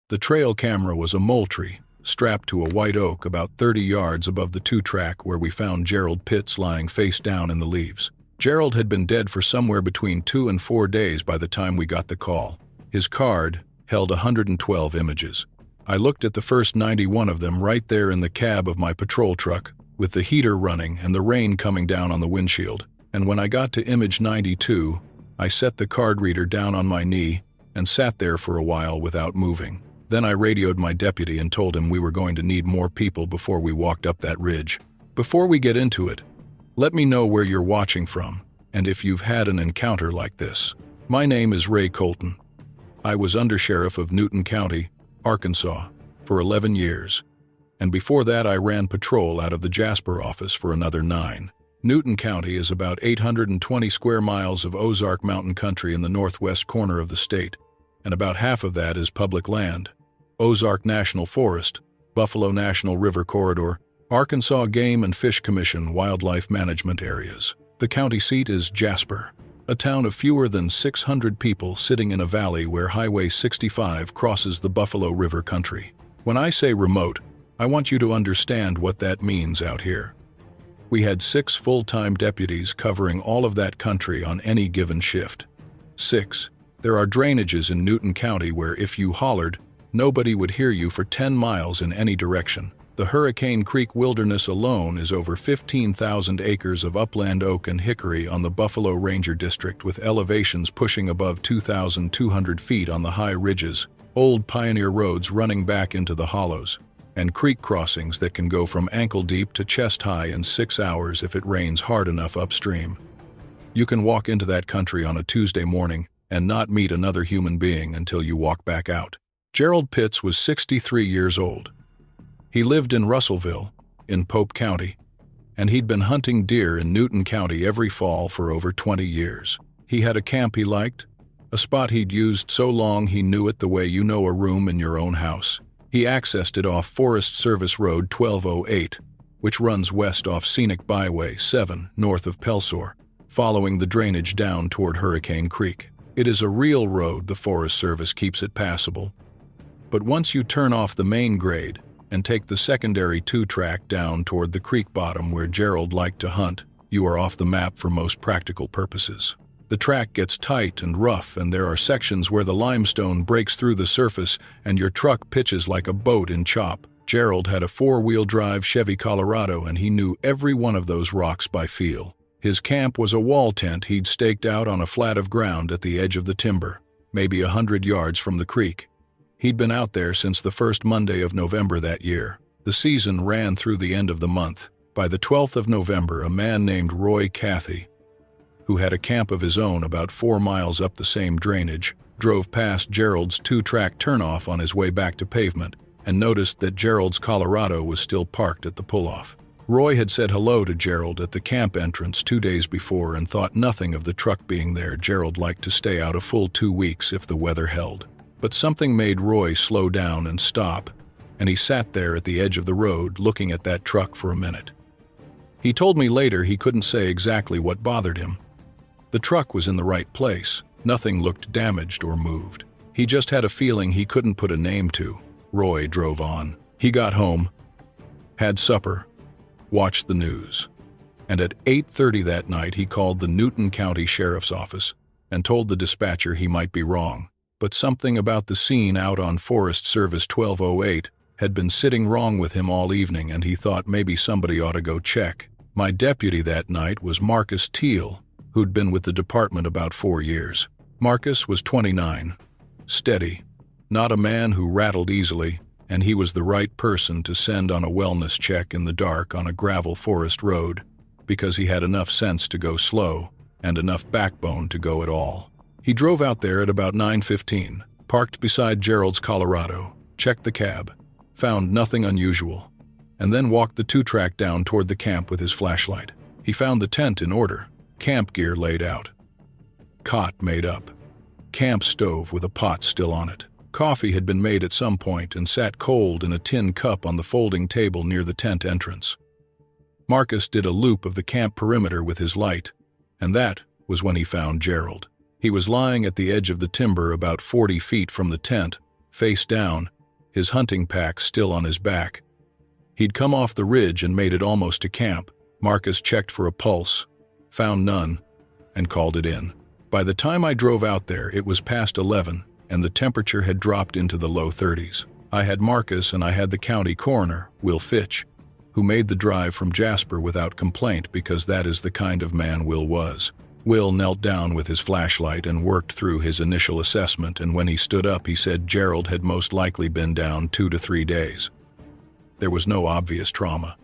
The trail camera was a Moultrie, strapped to a white oak about 30 yards above the two-track where we found Gerald Pitts lying face down in the leaves. Gerald had been dead for somewhere between 2 and 4 days by the time we got the call. His card held 112 images. I looked at the first 91 of them right there in the cab of my patrol truck, with the heater running and the rain coming down on the windshield. And when I got to image 92, I set the card reader down on my knee and sat there for a while without moving. Then I radioed my deputy and told him we were going to need more people before we walked up that ridge. Before we get into it, let me know where you're watching from and if you've had an encounter like this. My name is Ray Colton. I was undersheriff of Newton County, Arkansas, for 11 years. And before that I ran patrol out of the Jasper office for another 9. Newton County is about 820 square miles of Ozark mountain country in the northwest corner of the state, and about half of that is public land. Ozark National Forest, Buffalo National River Corridor, Arkansas Game and Fish Commission wildlife management areas. The county seat is Jasper, a town of fewer than 600 people sitting in a valley where Highway 65 crosses the Buffalo River country. When I say remote, I want you to understand what that means out here. We had 6 full-time deputies covering all of that country on any given shift. 6. There are drainages in Newton County where if you hollered, nobody would hear you for 10 miles in any direction. The Hurricane Creek Wilderness alone is over 15,000 acres of upland oak and hickory on the Buffalo Ranger District with elevations pushing above 2,200 feet on the high ridges, old pioneer roads running back into the hollows, and creek crossings that can go from ankle-deep to chest-high in 6 hours if it rains hard enough upstream. You can walk into that country on a Tuesday morning and not meet another human being until you walk back out. Gerald Pitts was 63 years old. He lived in Russellville, in Pope County, and he'd been hunting deer in Newton County every fall for over 20 years. He had a camp he liked, a spot he'd used so long he knew it the way you know a room in your own house. He accessed it off Forest Service Road 1208, which runs west off Scenic Byway 7 north of Pelsor, following the drainage down toward Hurricane Creek. It is a real road, the Forest Service keeps it passable. But once you turn off the main grade and take the secondary 2-track down toward the creek bottom where Gerald liked to hunt, you are off the map for most practical purposes. The track gets tight and rough, and there are sections where the limestone breaks through the surface and your truck pitches like a boat in chop. Gerald had a 4-wheel drive Chevy Colorado, and he knew every one of those rocks by feel. His camp was a wall tent he'd staked out on a flat of ground at the edge of the timber, maybe 100 yards from the creek. He'd been out there since the first Monday of November that year. The season ran through the end of the month. By the 12th of November, a man named Roy Cathy, who had a camp of his own about 4 miles up the same drainage, drove past Gerald's 2-track turnoff on his way back to pavement and noticed that Gerald's Colorado was still parked at the pull-off. Roy had said hello to Gerald at the camp entrance 2 days before and thought nothing of the truck being there. Gerald liked to stay out a full 2 weeks if the weather held. But something made Roy slow down and stop, and he sat there at the edge of the road looking at that truck for a minute. He told me later he couldn't say exactly what bothered him. The truck was in the right place. Nothing looked damaged or moved. He just had a feeling he couldn't put a name to. Roy drove on. He got home, had supper, watched the news, and at 8:30 that night he called the Newton County Sheriff's Office and told the dispatcher he might be wrong, but something about the scene out on Forest Service 1208 had been sitting wrong with him all evening, and he thought maybe somebody ought to go check. My deputy that night was Marcus Teal, who'd been with the department about 4 years. Marcus was 29, steady, not a man who rattled easily, and he was the right person to send on a wellness check in the dark on a gravel forest road because he had enough sense to go slow and enough backbone to go at all. He drove out there at about 9:15, parked beside Gerald's Colorado, checked the cab, found nothing unusual, and then walked the 2-track down toward the camp with his flashlight. He found the tent in order, camp gear laid out, cot made up, camp stove with a pot still on it. Coffee had been made at some point and sat cold in a tin cup on the folding table near the tent entrance. Marcus did a loop of the camp perimeter with his light, and that was when he found Gerald. He was lying at the edge of the timber about 40 feet from the tent, face down, his hunting pack still on his back. He'd come off the ridge and made it almost to camp. Marcus checked for a pulse, found none, and called it in. By the time I drove out there, it was past 11, and the temperature had dropped into the low 30s. I had Marcus and I had the county coroner, Will Fitch, who made the drive from Jasper without complaint because that is the kind of man Will was. Will knelt down with his flashlight and worked through his initial assessment, and when he stood up, he said Gerald had most likely been down 2 to 3 days. There was no obvious trauma.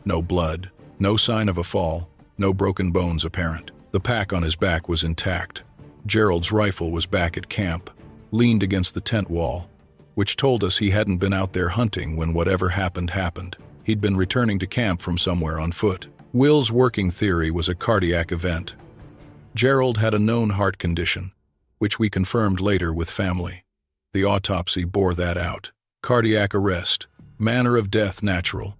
No blood, no sign of a fall, no broken bones apparent. The pack on his back was intact. Gerald's rifle was back at camp, leaned against the tent wall, which told us he hadn't been out there hunting when whatever happened happened. He'd been returning to camp from somewhere on foot. Will's working theory was a cardiac event. Gerald had a known heart condition, which we confirmed later with family. The autopsy bore that out. Cardiac arrest, manner of death natural.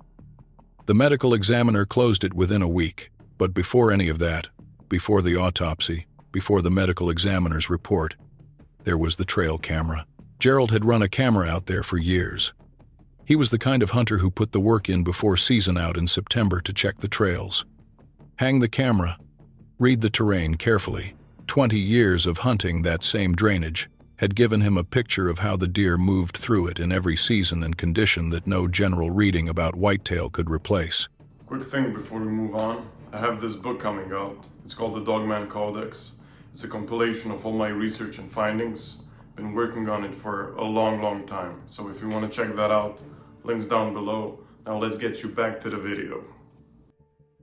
The medical examiner closed it within a week, but before any of that, before the autopsy, before the medical examiner's report, there was the trail camera. Gerald had run a camera out there for years. He was the kind of hunter who put the work in before season out in September to check the trails. Hang the camera, read the terrain carefully. 20 years of hunting that same drainage had given him a picture of how the deer moved through it in every season and condition that no general reading about whitetail could replace. Quick thing before we move on, I have this book coming out. It's called the Dogman Codex. It's a compilation of all my research and findings. Been working on it for a long time. So if you want to check that out, links down below. Now let's get you back to the video.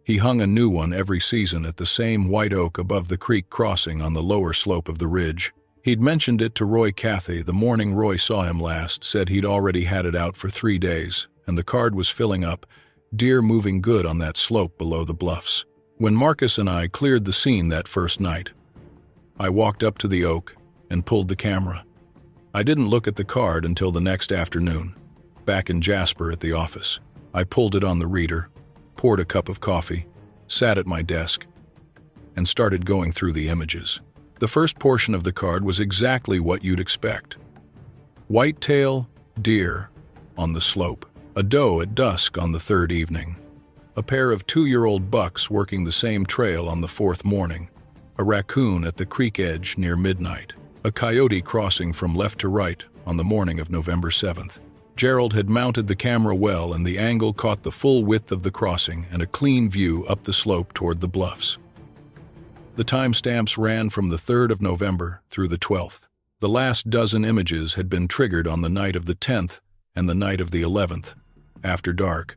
He hung a new one every season at the same white oak above the creek crossing on the lower slope of the ridge. He'd mentioned it to Roy Cathy the morning Roy saw him last, said he'd already had it out for 3 days, and the card was filling up, deer moving good on that slope below the bluffs. When Marcus and I cleared the scene that first night, I walked up to the oak and pulled the camera. I didn't look at the card until the next afternoon, back in Jasper at the office. I pulled it on the reader, poured a cup of coffee, sat at my desk, and started going through the images. The first portion of the card was exactly what you'd expect. Whitetail, deer, on the slope. A doe at dusk on the 3rd evening. A pair of 2-year-old bucks working the same trail on the 4th morning. A raccoon at the creek edge near midnight. A coyote crossing from left to right on the morning of November 7th. Gerald had mounted the camera well, and the angle caught the full width of the crossing and a clean view up the slope toward the bluffs. The timestamps ran from the 3rd of November through the 12th. The last dozen images had been triggered on the night of the 10th and the night of the 11th, after dark,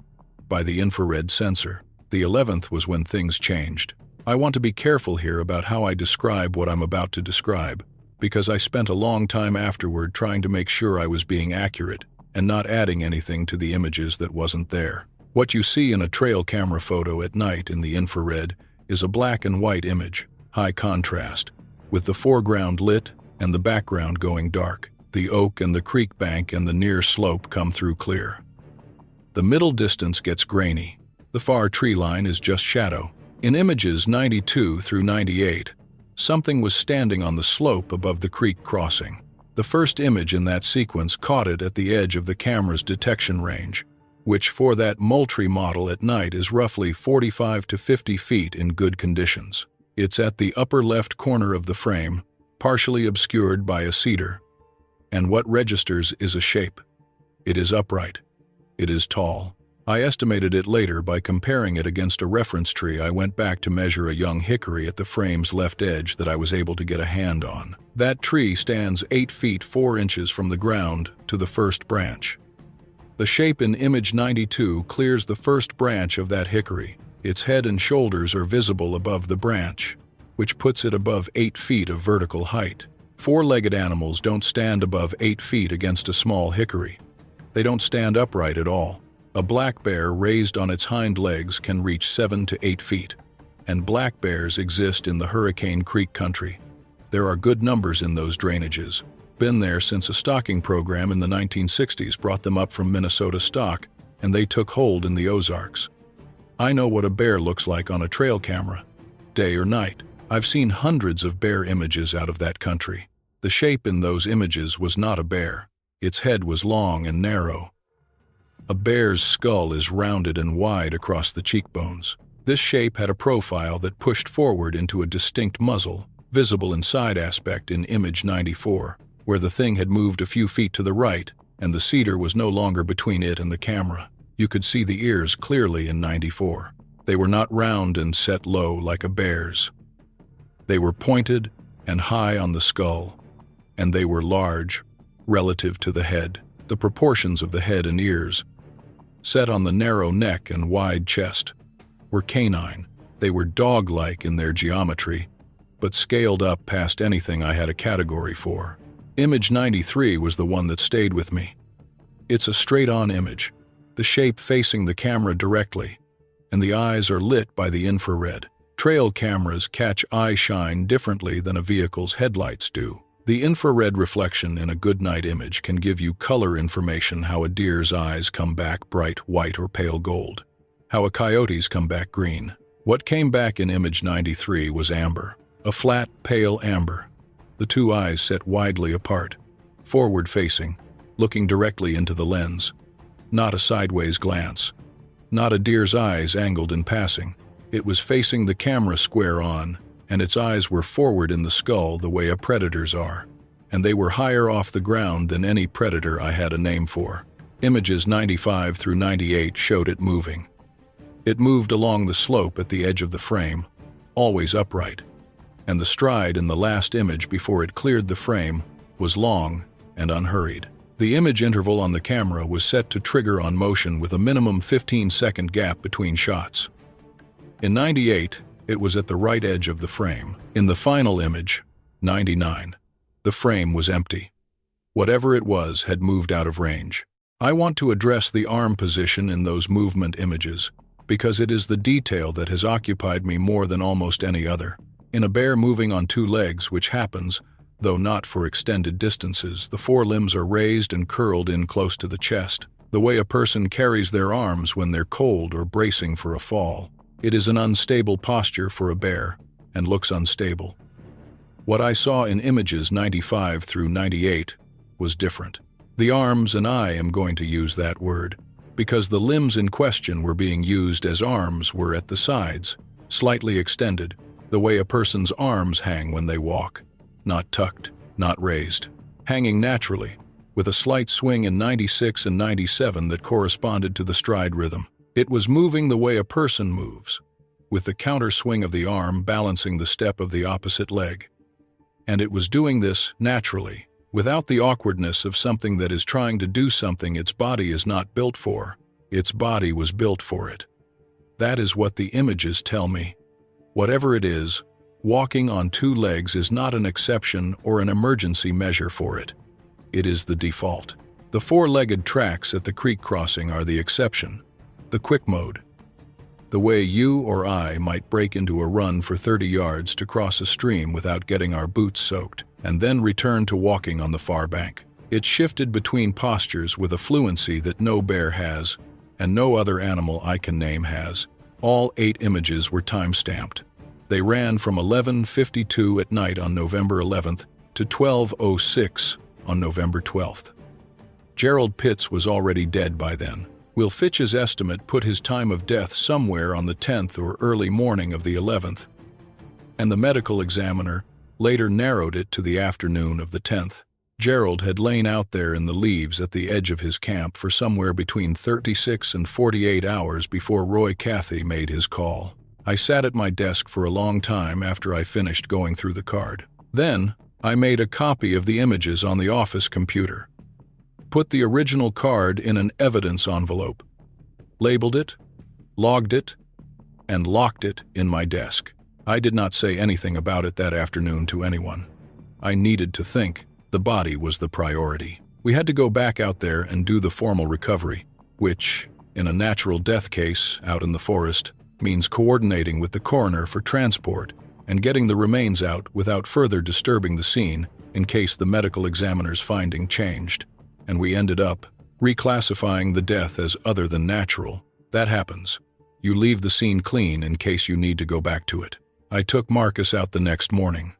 by the infrared sensor. The 11th was when things changed. I want to be careful here about how I describe what I'm about to describe, because I spent a long time afterward trying to make sure I was being accurate and not adding anything to the images that wasn't there. What you see in a trail camera photo at night in the infrared is a black and white image, high contrast, with the foreground lit and the background going dark. The oak and the creek bank and the near slope come through clear. The middle distance gets grainy. The far tree line is just shadow. In images 92 through 98, something was standing on the slope above the creek crossing. The first image in that sequence caught it at the edge of the camera's detection range, which for that Moultrie model at night is roughly 45 to 50 feet in good conditions. It's at the upper left corner of the frame, partially obscured by a cedar. And what registers is a shape. It is upright. It is tall. I estimated it later by comparing it against a reference tree. I went back to measure a young hickory at the frame's left edge that I was able to get a hand on. That tree stands 8 feet 4 inches from the ground to the first branch. The shape in image 92 clears the first branch of that hickory. Its head and shoulders are visible above the branch, which puts it above 8 feet of vertical height. 4-legged animals don't stand above 8 feet against a small hickory. They don't stand upright at all. A black bear raised on its hind legs can reach 7 to 8 feet, and black bears exist in the Hurricane Creek country. There are good numbers in those drainages. Been there since a stocking program in the 1960s brought them up from Minnesota stock, and they took hold in the Ozarks. I know what a bear looks like on a trail camera, day or night. I've seen hundreds of bear images out of that country. The shape in those images was not a bear. Its head was long and narrow. A bear's skull is rounded and wide across the cheekbones. This shape had a profile that pushed forward into a distinct muzzle, visible in side aspect in image 94, where the thing had moved a few feet to the right, and the cedar was no longer between it and the camera. You could see the ears clearly in 94. They were not round and set low like a bear's. They were pointed and high on the skull, and they were large, relative to the head. The proportions of the head and ears, set on the narrow neck and wide chest, were canine. They were dog-like in their geometry, but scaled up past anything I had a category for. Image 93 was the one that stayed with me. It's a straight-on image, the shape facing the camera directly, and the eyes are lit by the infrared. Trail cameras catch eye shine differently than a vehicle's headlights do. The infrared reflection in a good night image can give you color information: how a deer's eyes come back bright white or pale gold, how a coyote's come back green. What came back in image 93 was amber, a flat, pale amber. The two eyes set widely apart, forward-facing, looking directly into the lens. Not a sideways glance. Not a deer's eyes angled in passing. It was facing the camera square on, and its eyes were forward in the skull the way a predator's are, and they were higher off the ground than any predator I had a name for. Images 95 through 98 showed it moving. It moved along the slope at the edge of the frame, always upright, and the stride in the last image before it cleared the frame was long and unhurried. The image interval on the camera was set to trigger on motion with a minimum 15-second gap between shots. In 98, it was at the right edge of the frame. In the final image, 99, the frame was empty. Whatever it was had moved out of range. I want to address the arm position in those movement images, because it is the detail that has occupied me more than almost any other. In a bear moving on two legs, which happens, though not for extended distances, the forelimbs are raised and curled in close to the chest, the way a person carries their arms when they're cold or bracing for a fall. It is an unstable posture for a bear, and looks unstable. What I saw in images 95 through 98 was different. The arms, and I am going to use that word, because the limbs in question were being used as arms, were at the sides, slightly extended, the way a person's arms hang when they walk. Not tucked, not raised. Hanging naturally, with a slight swing in 96 and 97 that corresponded to the stride rhythm. It was moving the way a person moves, with the counter swing of the arm balancing the step of the opposite leg. And it was doing this naturally, without the awkwardness of something that is trying to do something its body is not built for. Its body was built for it. That is what the images tell me. Whatever it is, walking on two legs is not an exception or an emergency measure for it. It is the default. The four-legged tracks at the creek crossing are the exception. The quick mode. The way you or I might break into a run for 30 yards to cross a stream without getting our boots soaked, and then return to walking on the far bank. It shifted between postures with a fluency that no bear has, and no other animal I can name has. All 8 images were time-stamped. They ran from 11:52 at night on November 11th to 12:06 on November 12th. Gerald Pitts was already dead by then. Will Fitch's estimate put his time of death somewhere on the 10th or early morning of the 11th, and the medical examiner later narrowed it to the afternoon of the 10th. Gerald had lain out there in the leaves at the edge of his camp for somewhere between 36 and 48 hours before Roy Cathy made his call. I sat at my desk for a long time after I finished going through the card. Then, I made a copy of the images on the office computer, put the original card in an evidence envelope, labeled it, logged it, and locked it in my desk. I did not say anything about it that afternoon to anyone. I needed to think. The body was the priority. We had to go back out there and do the formal recovery, which, in a natural death case out in the forest, means coordinating with the coroner for transport and getting the remains out without further disturbing the scene in case the medical examiner's finding changed. And we ended up reclassifying the death as other than natural. That happens. You leave the scene clean in case you need to go back to it. I took Marcus out the next morning.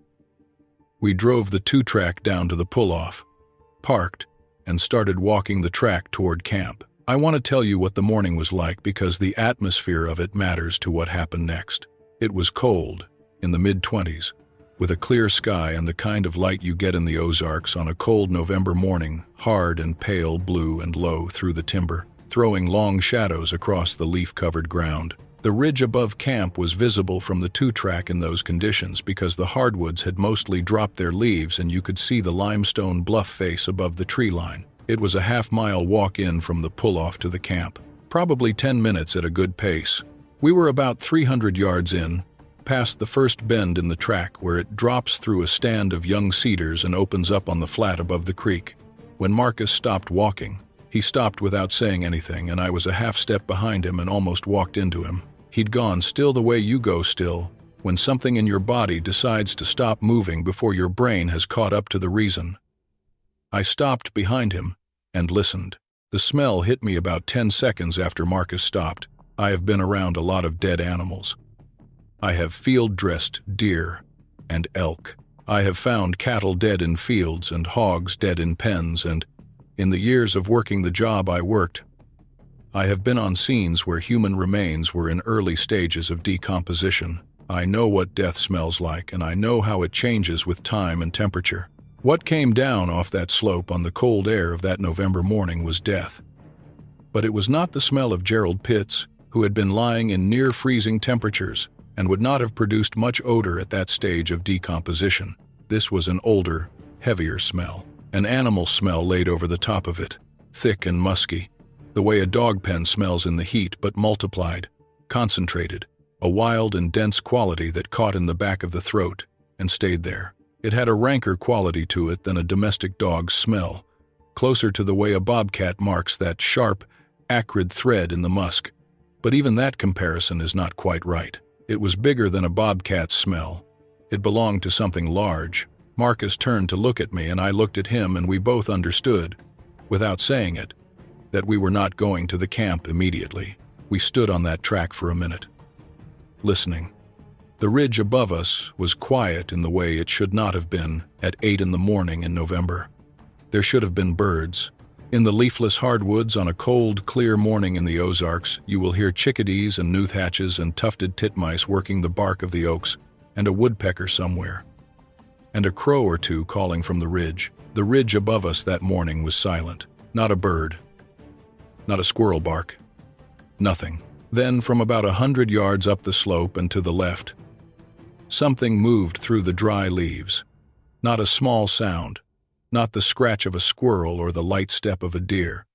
We drove the 2-track down to the pull-off, parked, and started walking the track toward camp. I want to tell you what the morning was like because the atmosphere of it matters to what happened next. It was cold, in the mid-20s, with a clear sky and the kind of light you get in the Ozarks on a cold November morning, hard and pale blue and low through the timber, throwing long shadows across the leaf-covered ground. The ridge above camp was visible from the two-track in those conditions because the hardwoods had mostly dropped their leaves and you could see the limestone bluff face above the tree line. It was a half-mile walk in from the pull-off to the camp, probably 10 minutes at a good pace. We were about 300 yards in, past the first bend in the track where it drops through a stand of young cedars and opens up on the flat above the creek. When Marcus stopped walking, he stopped without saying anything, and I was a half step behind him and almost walked into him. He'd gone still the way you go still, when something in your body decides to stop moving before your brain has caught up to the reason. I stopped behind him and listened. The smell hit me about 10 seconds after Marcus stopped. I have been around a lot of dead animals. I have field-dressed deer and elk. I have found cattle dead in fields and hogs dead in pens, and in the years of working the job I worked, I have been on scenes where human remains were in early stages of decomposition. I know what death smells like, and I know how it changes with time and temperature. What came down off that slope on the cold air of that November morning was death. But it was not the smell of Gerald Pitts, who had been lying in near-freezing temperatures and would not have produced much odor at that stage of decomposition. This was an older, heavier smell. An animal smell laid over the top of it, thick and musky, the way a dog pen smells in the heat but multiplied, concentrated, a wild and dense quality that caught in the back of the throat and stayed there. It had a ranker quality to it than a domestic dog's smell, closer to the way a bobcat marks that sharp, acrid thread in the musk. But even that comparison is not quite right. It was bigger than a bobcat's smell. It belonged to something large. Marcus turned to look at me, and I looked at him, and we both understood, without saying it, that we were not going to the camp immediately. We stood on that track for a minute, listening. The ridge above us was quiet in the way it should not have been at 8 in the morning in November. There should have been birds. In the leafless hardwoods on a cold, clear morning in the Ozarks, you will hear chickadees and newthhatches and tufted titmice working the bark of the oaks, and a woodpecker somewhere, and a crow or two calling from the ridge. The ridge above us that morning was silent. Not a bird. Not a squirrel bark. Nothing. Then, from about 100 yards up the slope and to the left, something moved through the dry leaves. Not a small sound. Not the scratch of a squirrel or the light step of a deer.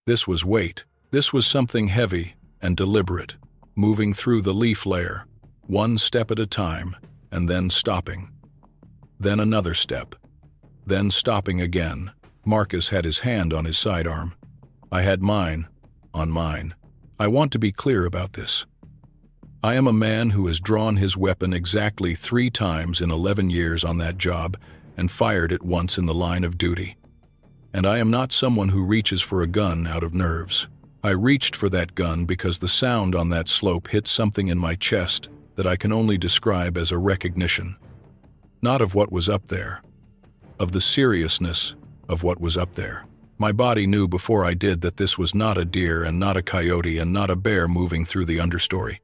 This was weight. This was something heavy and deliberate, moving through the leaf layer, one step at a time, and then stopping. Then another step. Then stopping again. Marcus had his hand on his sidearm. I had mine on mine. I want to be clear about this. I am a man who has drawn his weapon exactly 3 times in 11 years on that job and fired it once in the line of duty. And I am not someone who reaches for a gun out of nerves. I reached for that gun because the sound on that slope hit something in my chest that I can only describe as a recognition. Not of what was up there, of the seriousness of what was up there. My body knew before I did that this was not a deer and not a coyote and not a bear moving through the understory.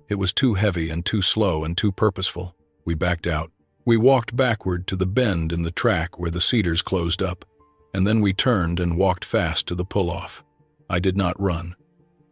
It was too heavy and too slow and too purposeful. We backed out. We walked backward to the bend in the track where the cedars closed up, and then we turned and walked fast to the pull-off. I did not run.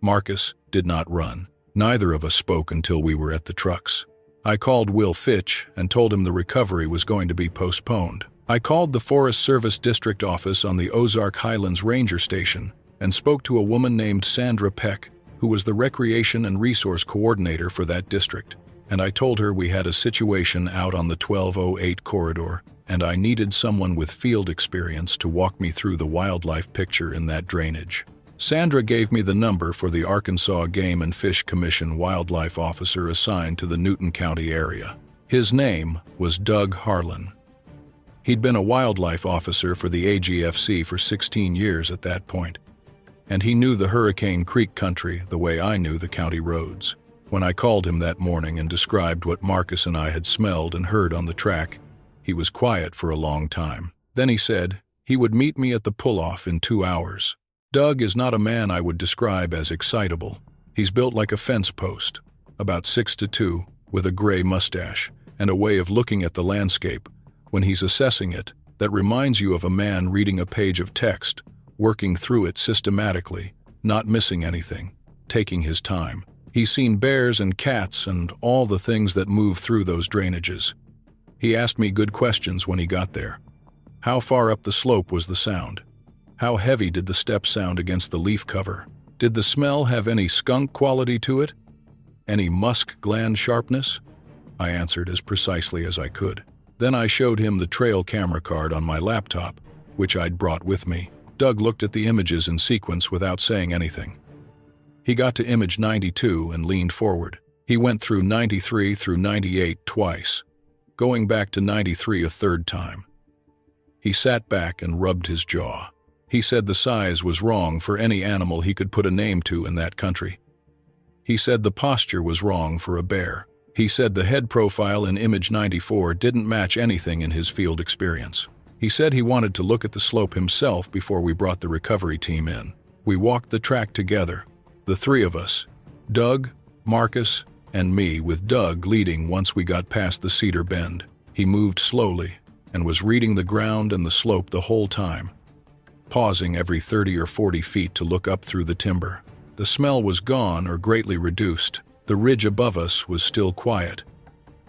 Marcus did not run. Neither of us spoke until we were at the trucks. I called Will Fitch and told him the recovery was going to be postponed. I called the Forest Service District Office on the Ozark Highlands Ranger Station and spoke to a woman named Sandra Peck, who was the Recreation and Resource Coordinator for that district, and I told her we had a situation out on the 1208 corridor, and I needed someone with field experience to walk me through the wildlife picture in that drainage. Sandra gave me the number for the Arkansas Game and Fish Commission wildlife officer assigned to the Newton County area. His name was Doug Harlan. He'd been a wildlife officer for the AGFC for 16 years at that point, and he knew the Hurricane Creek country the way I knew the county roads. When I called him that morning and described what Marcus and I had smelled and heard on the track, he was quiet for a long time. Then he said, He would meet me at the pull-off in 2 hours. Doug is not a man I would describe as excitable. He's built like a fence post, about 6'2", with a gray mustache, and a way of looking at the landscape, when he's assessing it, that reminds you of a man reading a page of text, working through it systematically, not missing anything, taking his time. He's seen bears and cats and all the things that move through those drainages. He asked me good questions when he got there. How far up the slope was the sound? How heavy did the steps sound against the leaf cover? Did the smell have any skunk quality to it? Any musk gland sharpness? I answered as precisely as I could. Then I showed him the trail camera card on my laptop, which I'd brought with me. Doug looked at the images in sequence without saying anything. He got to image 92 and leaned forward. He went through 93 through 98 twice, going back to 93 a third time. He sat back and rubbed his jaw. He said the size was wrong for any animal he could put a name to in that country. He said the posture was wrong for a bear. He said the head profile in image 94 didn't match anything in his field experience. He said he wanted to look at the slope himself before we brought the recovery team in. We walked the track together, the three of us, Doug, Marcus, and me, with Doug leading once we got past the cedar bend. He moved slowly and was reading the ground and the slope the whole time, pausing every 30 or 40 feet to look up through the timber. The smell was gone or greatly reduced. The ridge above us was still quiet,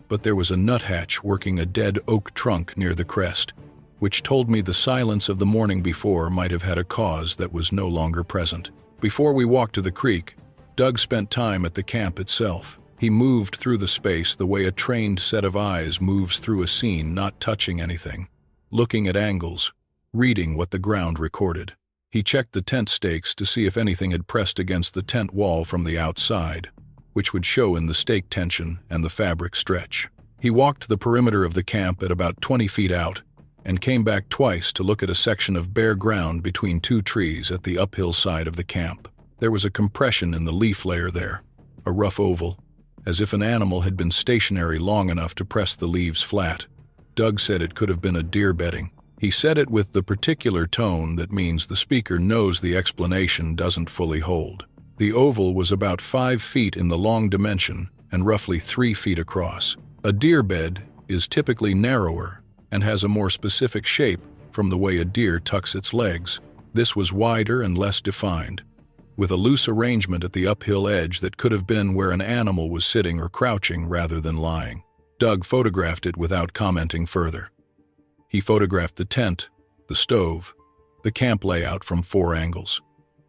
but there was a nuthatch working a dead oak trunk near the crest, which told me the silence of the morning before might have had a cause that was no longer present. Before we walked to the creek, Doug spent time at the camp itself. He moved through the space the way a trained set of eyes moves through a scene, not touching anything, looking at angles, reading what the ground recorded. He checked the tent stakes to see if anything had pressed against the tent wall from the outside, which would show in the stake tension and the fabric stretch. He walked the perimeter of the camp at about 20 feet out and came back twice to look at a section of bare ground between 2 trees at the uphill side of the camp. There was a compression in the leaf layer there, a rough oval, as if an animal had been stationary long enough to press the leaves flat. Doug said it could have been a deer bedding. He said it with the particular tone that means the speaker knows the explanation doesn't fully hold. The oval was about 5 feet in the long dimension and roughly 3 feet across. A deer bed is typically narrower and has a more specific shape from the way a deer tucks its legs. This was wider and less defined, with a loose arrangement at the uphill edge that could have been where an animal was sitting or crouching rather than lying. Doug photographed it without commenting further. He photographed the tent, the stove, the camp layout from 4 angles.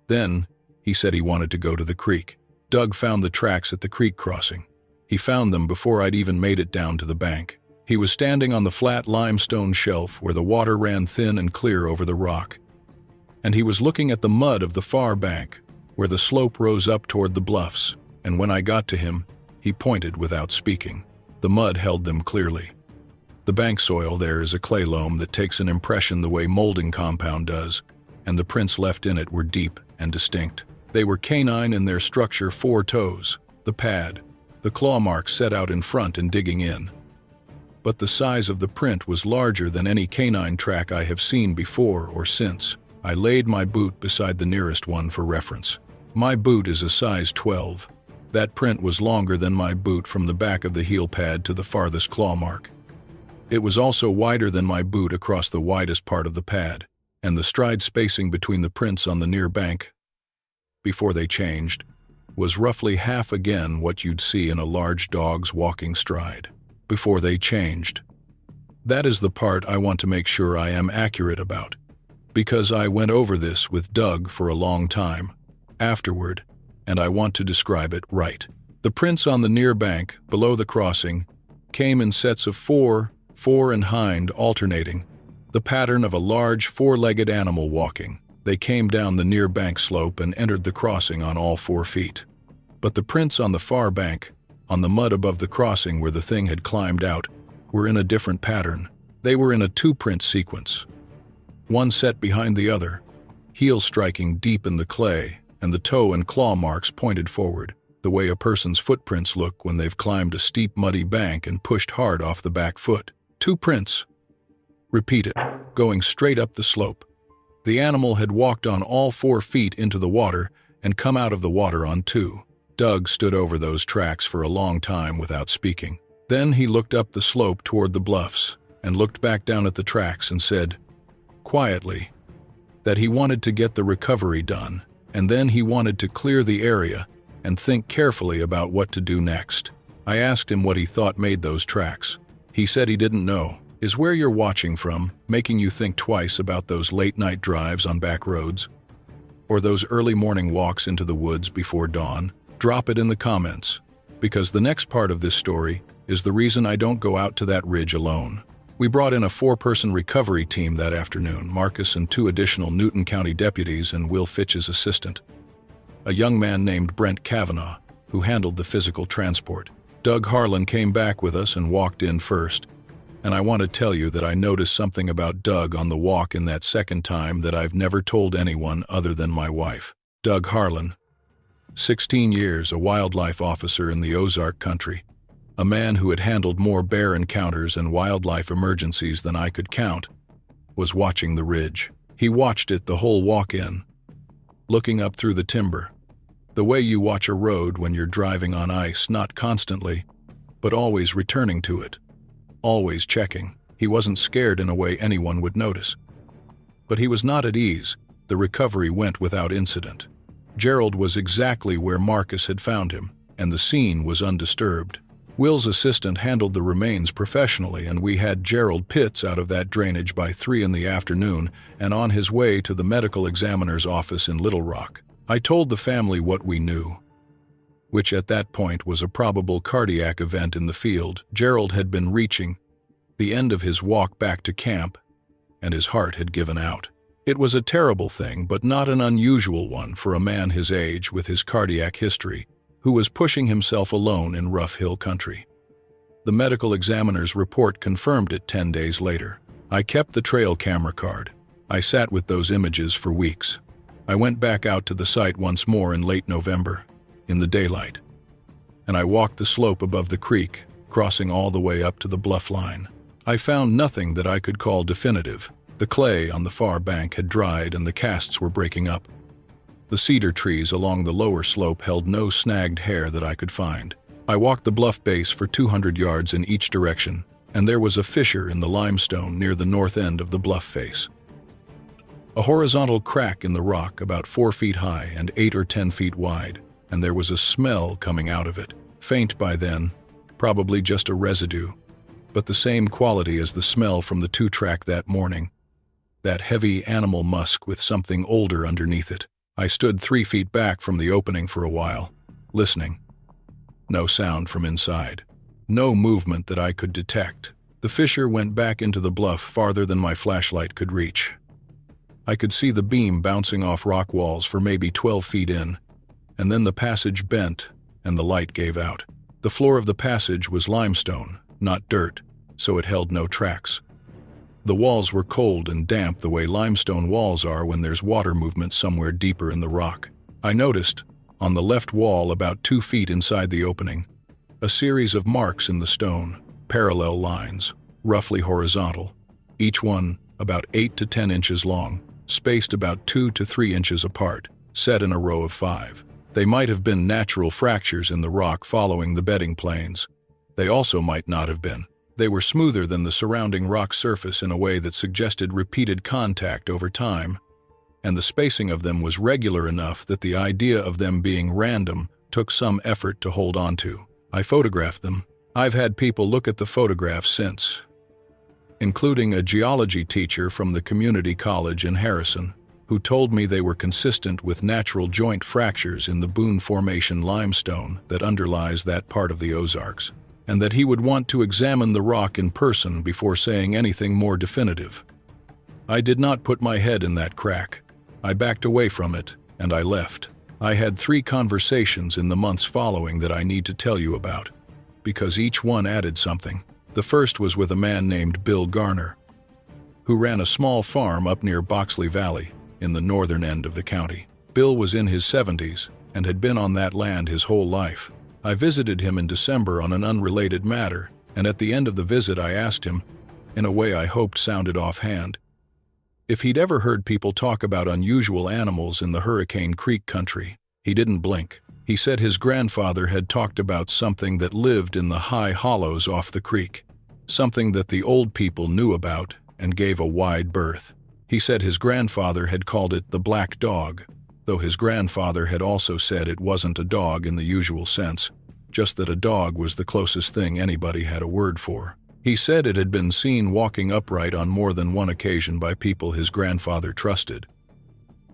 Then, he said he wanted to go to the creek. Doug found the tracks at the creek crossing. He found them before I'd even made it down to the bank. He was standing on the flat limestone shelf where the water ran thin and clear over the rock, and he was looking at the mud of the far bank, where the slope rose up toward the bluffs, and when I got to him, he pointed without speaking. The mud held them clearly. The bank soil there is a clay loam that takes an impression the way molding compound does, and the prints left in it were deep and distinct. They were canine in their structure: 4 toes, the pad, the claw marks set out in front and digging in. But the size of the print was larger than any canine track I have seen before or since. I laid my boot beside the nearest one for reference. My boot is a size 12. That print was longer than my boot from the back of the heel pad to the farthest claw mark. It was also wider than my boot across the widest part of the pad, and the stride spacing between the prints on the near bank, before they changed, was roughly half again what you'd see in a large dog's walking stride. Before they changed. That is the part I want to make sure I am accurate about, because I went over this with Doug for a long time afterward, and I want to describe it right. The prints on the near bank, below the crossing, came in sets of 4, fore and hind alternating, the pattern of a large 4-legged animal walking. They came down the near bank slope and entered the crossing on all 4 feet. But the prints on the far bank, on the mud above the crossing where the thing had climbed out, were in a different pattern. They were in a 2-print sequence, one set behind the other, heel striking deep in the clay, and the toe and claw marks pointed forward, the way a person's footprints look when they've climbed a steep muddy bank and pushed hard off the back foot. 2 prints. Repeat it. going straight up the slope. The animal had walked on all 4 feet into the water and come out of the water on 2. Doug stood over those tracks for a long time without speaking. Then he looked up the slope toward the bluffs and looked back down at the tracks and said, quietly, that he wanted to get the recovery done, and then he wanted to clear the area and think carefully about what to do next. I asked him what he thought made those tracks. He said he didn't know. Is where you're watching from making you think twice about those late-night drives on back roads? Or those early morning walks into the woods before dawn? Drop it in the comments, because the next part of this story is the reason I don't go out to that ridge alone. We brought in a 4-person recovery team that afternoon, Marcus and 2 additional Newton County deputies and Will Fitch's assistant, a young man named Brent Kavanaugh, who handled the physical transport. Doug Harlan came back with us and walked in first, and I want to tell you that I noticed something about Doug on the walk in that second time that I've never told anyone other than my wife. Doug Harlan, 16 years, a wildlife officer in the Ozark country, a man who had handled more bear encounters and wildlife emergencies than I could count, was watching the ridge. He watched it the whole walk-in, looking up through the timber, the way you watch a road when you're driving on ice, not constantly, but always returning to it, always checking. He wasn't scared in a way anyone would notice. But he was not at ease. The recovery went without incident. Gerald was exactly where Marcus had found him, and the scene was undisturbed. Will's assistant handled the remains professionally, and we had Gerald Pitts out of that drainage by 3 in the afternoon and on his way to the medical examiner's office in Little Rock. I told the family what we knew, which at that point was a probable cardiac event in the field. Gerald had been reaching the end of his walk back to camp, and his heart had given out. It was a terrible thing, but not an unusual one for a man his age with his cardiac history, who was pushing himself alone in rough hill country. The medical examiner's report confirmed it 10 days later. I kept the trail camera card. I sat with those images for weeks. I went back out to the site once more in late November, in the daylight, and I walked the slope above the creek, crossing all the way up to the bluff line. I found nothing that I could call definitive. The clay on the far bank had dried and the casts were breaking up. The cedar trees along the lower slope held no snagged hair that I could find. I walked the bluff base for 200 yards in each direction, and there was a fissure in the limestone near the north end of the bluff face. A horizontal crack in the rock about 4 feet high and 8 or 10 feet wide, and there was a smell coming out of it. Faint by then, probably just a residue, but the same quality as the smell from the 2-track that morning. That heavy animal musk with something older underneath it. I stood 3 feet back from the opening for a while, listening. No sound from inside. No movement that I could detect. The fissure went back into the bluff farther than my flashlight could reach. I could see the beam bouncing off rock walls for maybe 12 feet in, and then the passage bent and the light gave out. The floor of the passage was limestone, not dirt, so it held no tracks. The walls were cold and damp the way limestone walls are when there's water movement somewhere deeper in the rock. I noticed, on the left wall about 2 feet inside the opening, a series of marks in the stone, parallel lines, roughly horizontal, each one about 8 to 10 inches long, spaced about 2 to 3 inches apart, set in a row of 5. They might have been natural fractures in the rock following the bedding planes. They also might not have been. They were smoother than the surrounding rock surface in a way that suggested repeated contact over time, and the spacing of them was regular enough that the idea of them being random took some effort to hold on to. I photographed them. I've had people look at the photographs since, including a geology teacher from the community college in Harrison, who told me they were consistent with natural joint fractures in the Boone Formation limestone that underlies that part of the Ozarks, and that he would want to examine the rock in person before saying anything more definitive. I did not put my head in that crack. I backed away from it, and I left. I had 3 conversations in the months following that I need to tell you about, because each one added something. The first was with a man named Bill Garner, who ran a small farm up near Boxley Valley, in the northern end of the county. Bill was in his 70s and had been on that land his whole life. I visited him in December on an unrelated matter, and at the end of the visit I asked him, in a way I hoped sounded offhand, if he'd ever heard people talk about unusual animals in the Hurricane Creek country. He didn't blink. He said his grandfather had talked about something that lived in the high hollows off the creek, something that the old people knew about and gave a wide berth. He said his grandfather had called it the black dog, though his grandfather had also said it wasn't a dog in the usual sense, just that a dog was the closest thing anybody had a word for. He said it had been seen walking upright on more than one occasion by people his grandfather trusted,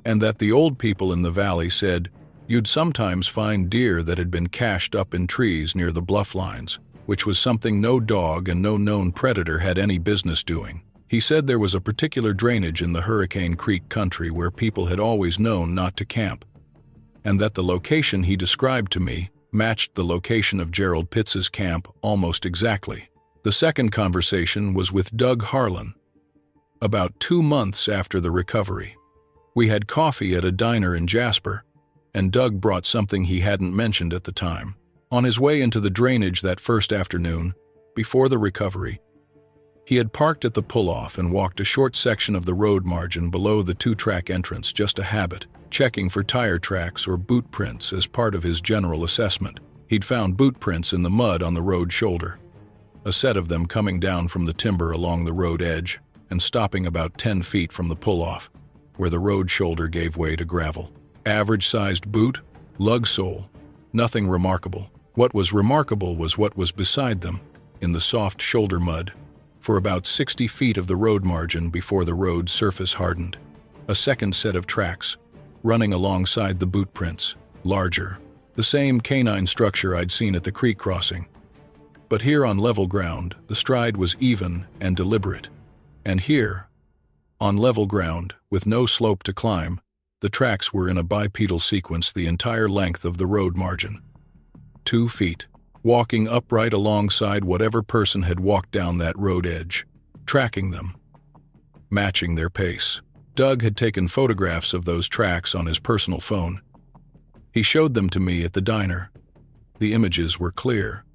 and that the old people in the valley said you'd sometimes find deer that had been cached up in trees near the bluff lines, which was something no dog and no known predator had any business doing. He said there was a particular drainage in the Hurricane Creek country where people had always known not to camp, and that the location he described to me matched the location of Gerald Pitts's camp almost exactly. The second conversation was with Doug Harlan, about 2 months after the recovery. We had coffee at a diner in Jasper, and Doug brought something he hadn't mentioned at the time. On his way into the drainage that first afternoon, before the recovery, he had parked at the pull-off and walked a short section of the road margin below the 2-track entrance, just a habit, checking for tire tracks or boot prints as part of his general assessment. He'd found boot prints in the mud on the road shoulder, a set of them coming down from the timber along the road edge and stopping about 10 feet from the pull-off, where the road shoulder gave way to gravel. Average-sized boot, lug sole, nothing remarkable. What was remarkable was what was beside them, in the soft shoulder mud, for about 60 feet of the road margin before the road surface hardened. A second set of tracks, running alongside the boot prints, larger, the same canine structure I'd seen at the creek crossing. But here on level ground, the stride was even and deliberate. And here, on level ground, with no slope to climb, the tracks were in a bipedal sequence the entire length of the road margin. 2 feet, walking upright alongside whatever person had walked down that road edge, tracking them, matching their pace. Doug had taken photographs of those tracks on his personal phone. He showed them to me at the diner. The images were clear.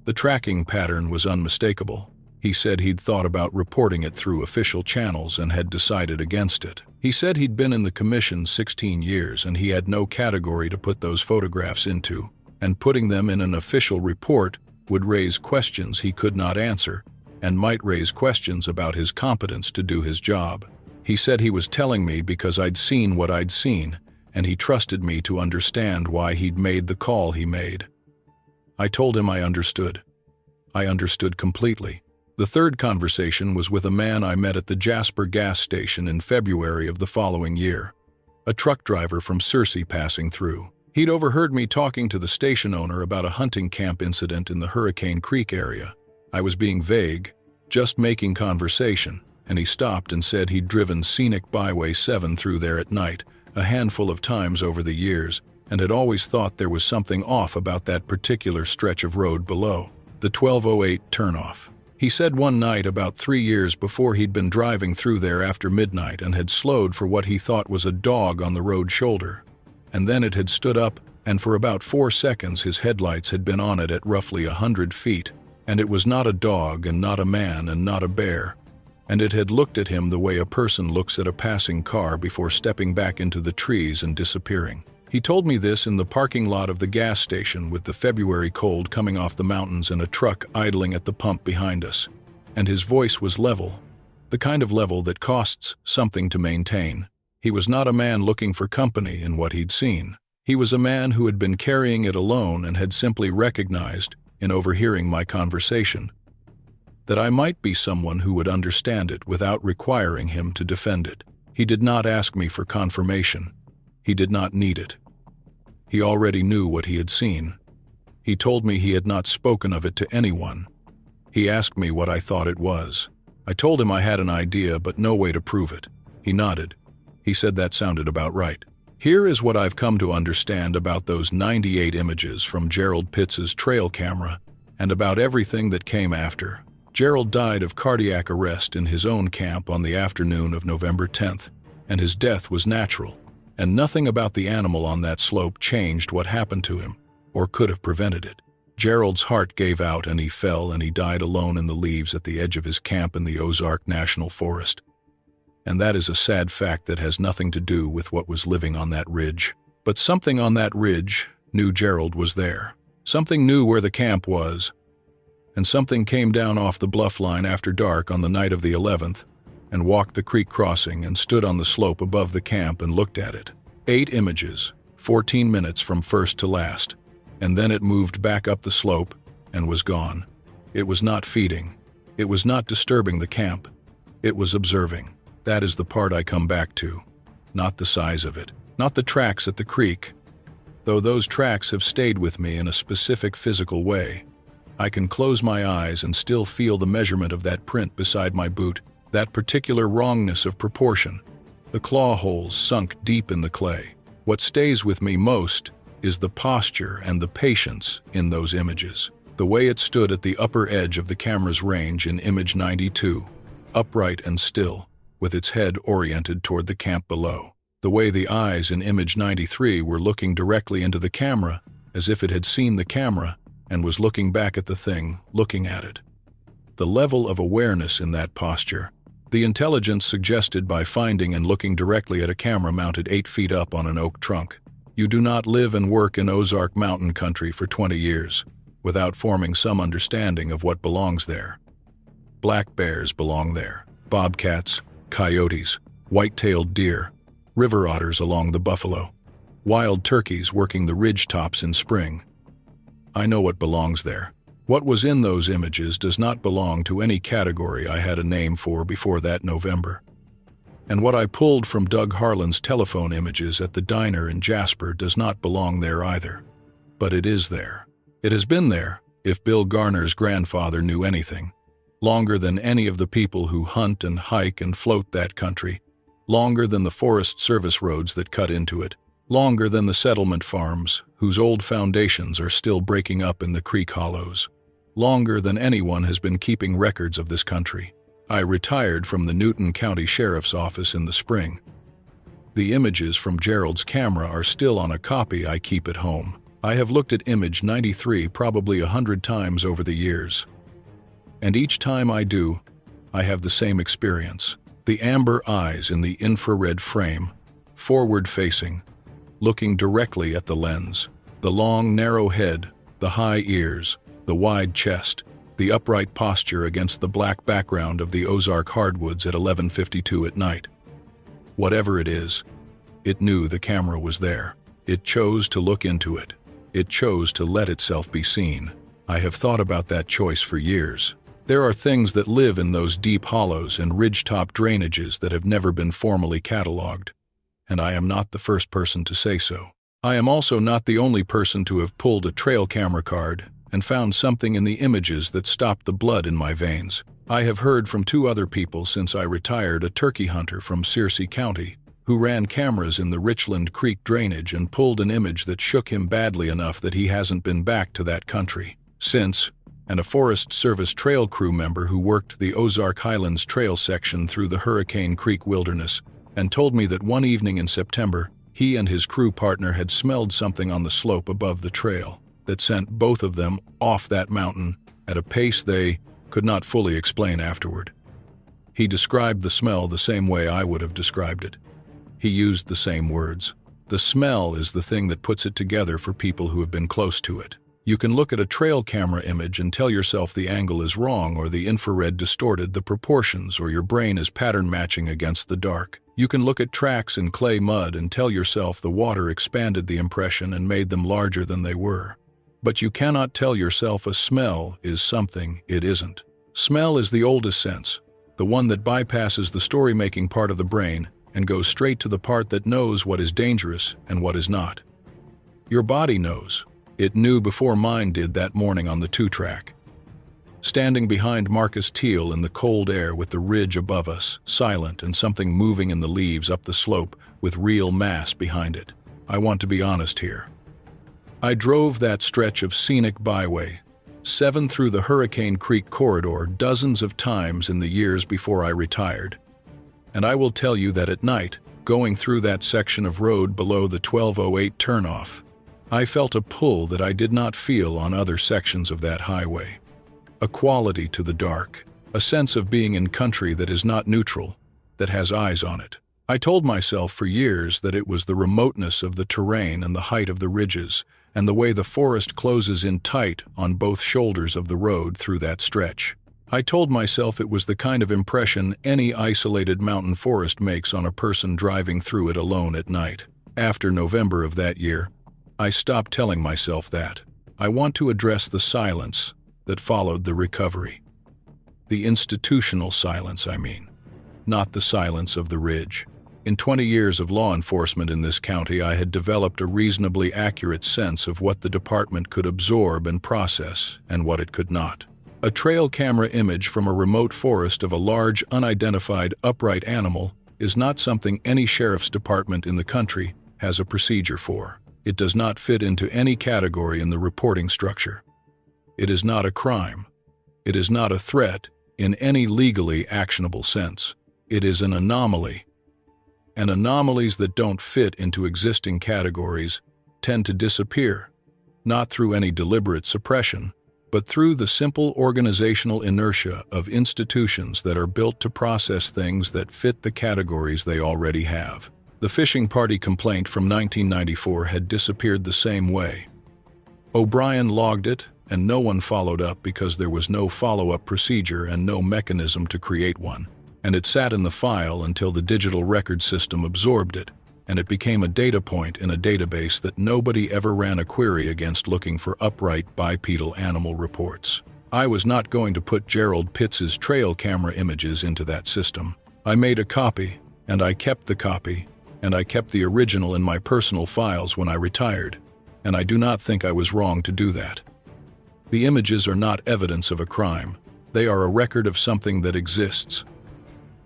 The tracking pattern was unmistakable. He said he'd thought about reporting it through official channels and had decided against it. He said he'd been in the commission 16 years and he had no category to put those photographs into, and putting them in an official report would raise questions he could not answer and might raise questions about his competence to do his job. He said he was telling me because I'd seen what I'd seen, and he trusted me to understand why he'd made the call he made. I told him I understood. I understood completely. The third conversation was with a man I met at the Jasper gas station in February of the following year, a truck driver from Searcy passing through. He'd overheard me talking to the station owner about a hunting camp incident in the Hurricane Creek area. I was being vague, just making conversation, and he stopped and said he'd driven scenic Byway 7 through there at night a handful of times over the years and had always thought there was something off about that particular stretch of road below, the 1208 turnoff. He said one night about 3 years before he'd been driving through there after midnight and had slowed for what he thought was a dog on the road shoulder. And then it had stood up, and for about 4 seconds his headlights had been on it at roughly 100 feet, and it was not a dog and not a man and not a bear, and it had looked at him the way a person looks at a passing car before stepping back into the trees and disappearing. He told me this in the parking lot of the gas station with the February cold coming off the mountains and a truck idling at the pump behind us, and his voice was level, the kind of level that costs something to maintain. He was not a man looking for company in what he'd seen. He was a man who had been carrying it alone and had simply recognized, in overhearing my conversation, that I might be someone who would understand it without requiring him to defend it. He did not ask me for confirmation. He did not need it. He already knew what he had seen. He told me he had not spoken of it to anyone. He asked me what I thought it was. I told him I had an idea but no way to prove it. He nodded. He said that sounded about right. Here is what I've come to understand about those 98 images from Gerald Pitts's trail camera and about everything that came after. Gerald died of cardiac arrest in his own camp on the afternoon of November 10th, and his death was natural. And nothing about the animal on that slope changed what happened to him, or could have prevented it. Gerald's heart gave out and he fell and he died alone in the leaves at the edge of his camp in the Ozark National Forest. And that is a sad fact that has nothing to do with what was living on that ridge. But something on that ridge knew Gerald was there. Something knew where the camp was. And something came down off the bluff line after dark on the night of the 11th and walked the creek crossing and stood on the slope above the camp and looked at it. 8 images, 14 minutes from first to last, and then it moved back up the slope and was gone. It was not feeding. It was not disturbing the camp. It was observing. That is the part I come back to. Not the size of it. Not the tracks at the creek. Though those tracks have stayed with me in a specific physical way. I can close my eyes and still feel the measurement of that print beside my boot, that particular wrongness of proportion, the claw holes sunk deep in the clay. What stays with me most is the posture and the patience in those images. The way it stood at the upper edge of the camera's range in image 92, upright and still, with its head oriented toward the camp below. The way the eyes in image 93 were looking directly into the camera, as if it had seen the camera and was looking back at the thing, looking at it. The level of awareness in that posture, the intelligence suggested by finding and looking directly at a camera mounted 8 feet up on an oak trunk. You do not live and work in Ozark mountain country for 20 years without forming some understanding of what belongs there. Black bears belong there, bobcats, coyotes, white-tailed deer, river otters along the Buffalo, wild turkeys working the ridge tops in spring. I know what belongs there. What was in those images does not belong to any category I had a name for before that November. And what I pulled from Doug Harlan's telephone images at the diner in Jasper does not belong there either. But it is there. It has been there, if Bill Garner's grandfather knew anything, longer than any of the people who hunt and hike and float that country, longer than the Forest Service roads that cut into it, longer than the settlement farms whose old foundations are still breaking up in the creek hollows, longer than anyone has been keeping records of this country. I retired from the Newton County Sheriff's Office in the spring. The images from Gerald's camera are still on a copy I keep at home. I have looked at image 93 probably 100 times over the years. And each time I do, I have the same experience. The amber eyes in the infrared frame, forward-facing, looking directly at the lens. The long, narrow head, the high ears, the wide chest, the upright posture against the black background of the Ozark hardwoods at 11:52 at night. Whatever it is, it knew the camera was there. It chose to look into it. It chose to let itself be seen. I have thought about that choice for years. There are things that live in those deep hollows and ridgetop drainages that have never been formally cataloged. And I am not the first person to say so. I am also not the only person to have pulled a trail camera card and found something in the images that stopped the blood in my veins. I have heard from 2 other people since I retired, a turkey hunter from Searcy County, who ran cameras in the Richland Creek drainage and pulled an image that shook him badly enough that he hasn't been back to that country since, and a Forest Service trail crew member who worked the Ozark Highlands trail section through the Hurricane Creek wilderness and told me that one evening in September, he and his crew partner had smelled something on the slope above the trail that sent both of them off that mountain at a pace they could not fully explain afterward. He described the smell the same way I would have described it. He used the same words. The smell is the thing that puts it together for people who have been close to it. You can look at a trail camera image and tell yourself the angle is wrong or the infrared distorted the proportions or your brain is pattern matching against the dark. You can look at tracks in clay mud and tell yourself the water expanded the impression and made them larger than they were. But you cannot tell yourself a smell is something it isn't. Smell is the oldest sense, the one that bypasses the story-making part of the brain and goes straight to the part that knows what is dangerous and what is not. Your body knows. It knew before mine did that morning on the 2-track. Standing behind Marcus Teal in the cold air with the ridge above us, silent and something moving in the leaves up the slope with real mass behind it. I want to be honest here. I drove that stretch of scenic byway, 7 through the Hurricane Creek corridor dozens of times in the years before I retired. And I will tell you that at night, going through that section of road below the 1208 turnoff, I felt a pull that I did not feel on other sections of that highway. A quality to the dark, a sense of being in country that is not neutral, that has eyes on it. I told myself for years that it was the remoteness of the terrain and the height of the ridges, and the way the forest closes in tight on both shoulders of the road through that stretch. I told myself it was the kind of impression any isolated mountain forest makes on a person driving through it alone at night. After November of that year, I stopped telling myself that. I want to address the silence that followed the recovery. The institutional silence, I mean, not the silence of the ridge. In 20 years of law enforcement in this county, I had developed a reasonably accurate sense of what the department could absorb and process and what it could not. A trail camera image from a remote forest of a large, unidentified, upright animal is not something any sheriff's department in the country has a procedure for. It does not fit into any category in the reporting structure. It is not a crime. It is not a threat in any legally actionable sense. It is an anomaly. And anomalies that don't fit into existing categories tend to disappear, not through any deliberate suppression, but through the simple organizational inertia of institutions that are built to process things that fit the categories they already have. The fishing party complaint from 1994 had disappeared the same way. O'Brien logged it, and no one followed up because there was no follow-up procedure and no mechanism to create one. And it sat in the file until the digital record system absorbed it, and it became a data point in a database that nobody ever ran a query against looking for upright bipedal animal reports. I was not going to put Gerald Pitts's trail camera images into that system. I made a copy, and I kept the copy, and I kept the original in my personal files when I retired, and I do not think I was wrong to do that. The images are not evidence of a crime. They are a record of something that exists.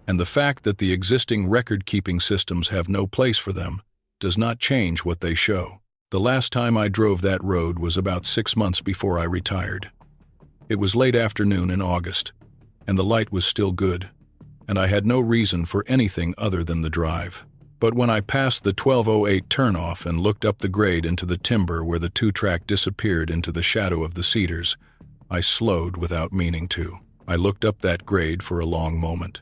And the fact that the existing record-keeping systems have no place for them does not change what they show. The last time I drove that road was about 6 months before I retired. It was late afternoon in August, and the light was still good, and I had no reason for anything other than the drive. But when I passed the 1208 turnoff and looked up the grade into the timber where the two-track disappeared into the shadow of the cedars, I slowed without meaning to. I looked up that grade for a long moment.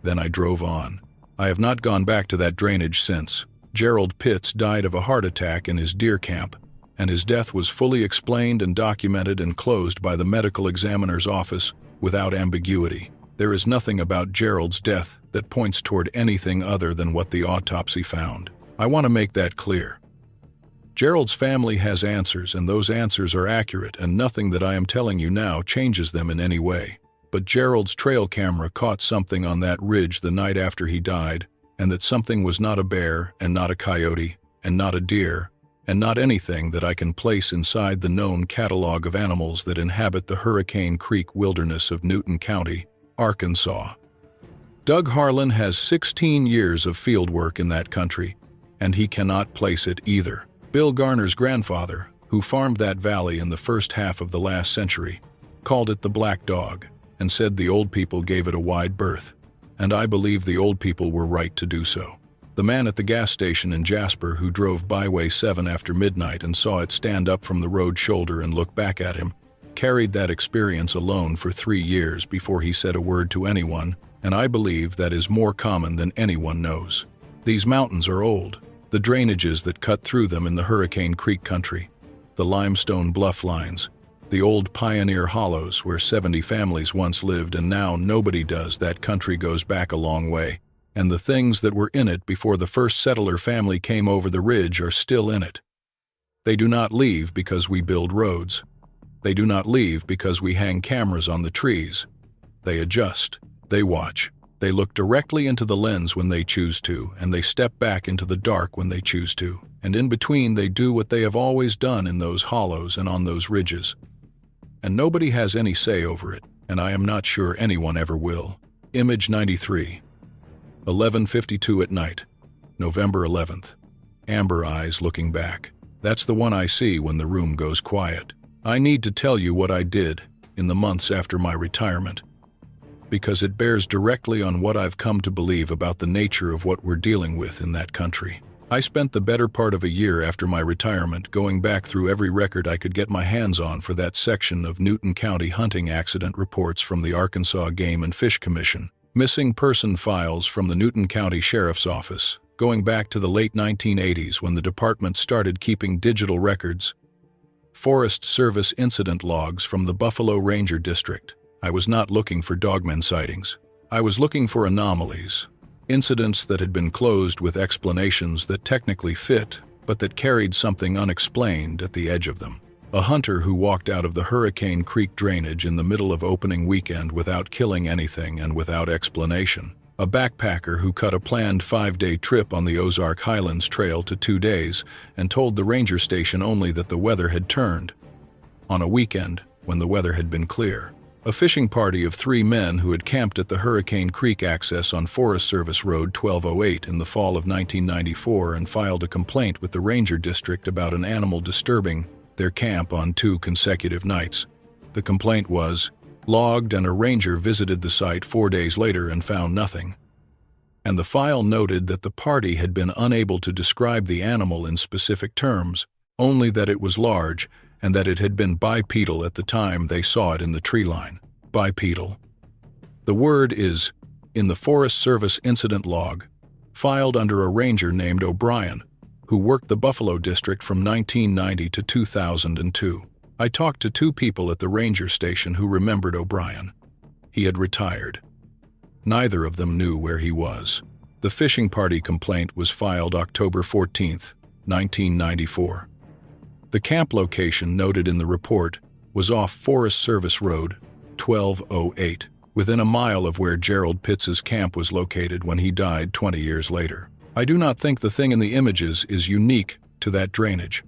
Then I drove on. I have not gone back to that drainage since. Gerald Pitts died of a heart attack in his deer camp, and his death was fully explained and documented and closed by the medical examiner's office without ambiguity. There is nothing about Gerald's death that points toward anything other than what the autopsy found. I want to make that clear. Gerald's family has answers, and those answers are accurate, and nothing that I am telling you now changes them in any way. But Gerald's trail camera caught something on that ridge the night after he died, and that something was not a bear, and not a coyote, and not a deer, and not anything that I can place inside the known catalog of animals that inhabit the Hurricane Creek wilderness of Newton County, Arkansas. Doug Harlan has 16 years of field work in that country, and he cannot place it either. Bill Garner's grandfather, who farmed that valley in the first half of the last century, called it the Black Dog, and said the old people gave it a wide berth, and I believe the old people were right to do so. The man at the gas station in Jasper who drove Byway 7 after midnight and saw it stand up from the road shoulder and look back at him, carried that experience alone for 3 years before he said a word to anyone, and I believe that is more common than anyone knows. These mountains are old. The drainages that cut through them in the Hurricane Creek country, the limestone bluff lines, the old pioneer hollows where 70 families once lived and now nobody does. That country goes back a long way, and the things that were in it before the first settler family came over the ridge are still in it. They do not leave because we build roads. They do not leave because we hang cameras on the trees. They adjust. They watch. They look directly into the lens when they choose to, and they step back into the dark when they choose to. And in between they do what they have always done in those hollows and on those ridges. And nobody has any say over it, and I am not sure anyone ever will. Image 93. 11:52 at night, November 11th. Amber eyes looking back. That's the one I see when the room goes quiet. I need to tell you what I did in the months after my retirement, because it bears directly on what I've come to believe about the nature of what we're dealing with in that country. I spent the better part of a year after my retirement going back through every record I could get my hands on for that section of Newton County hunting accident reports from the Arkansas Game and Fish Commission. Missing person files from the Newton County Sheriff's Office, going back to the late 1980s when the department started keeping digital records. Forest Service incident logs from the Buffalo Ranger District. I was not looking for Dogman sightings. I was looking for anomalies, incidents that had been closed with explanations that technically fit, but that carried something unexplained at the edge of them. A hunter who walked out of the Hurricane Creek drainage in the middle of opening weekend without killing anything and without explanation. A backpacker who cut a planned 5-day trip on the Ozark Highlands Trail to 2 days and told the ranger station only that the weather had turned on a weekend when the weather had been clear. A fishing party of 3 men who had camped at the Hurricane Creek access on Forest Service Road 1208 in the fall of 1994 and filed a complaint with the Ranger District about an animal disturbing their camp on 2 consecutive nights. The complaint was logged, and a ranger visited the site 4 days later and found nothing. And the file noted that the party had been unable to describe the animal in specific terms, only that it was large and that it had been bipedal at the time they saw it in the tree line. Bipedal. The word is in the Forest Service incident log, filed under a ranger named O'Brien, who worked the Buffalo District from 1990 to 2002. I talked to 2 people at the ranger station who remembered O'Brien. He had retired. Neither of them knew where he was. The fishing party complaint was filed October 14, 1994. The camp location noted in the report was off Forest Service Road 1208, within a mile of where Gerald Pitts's camp was located when he died 20 years later. I do not think the thing in the images is unique to that drainage.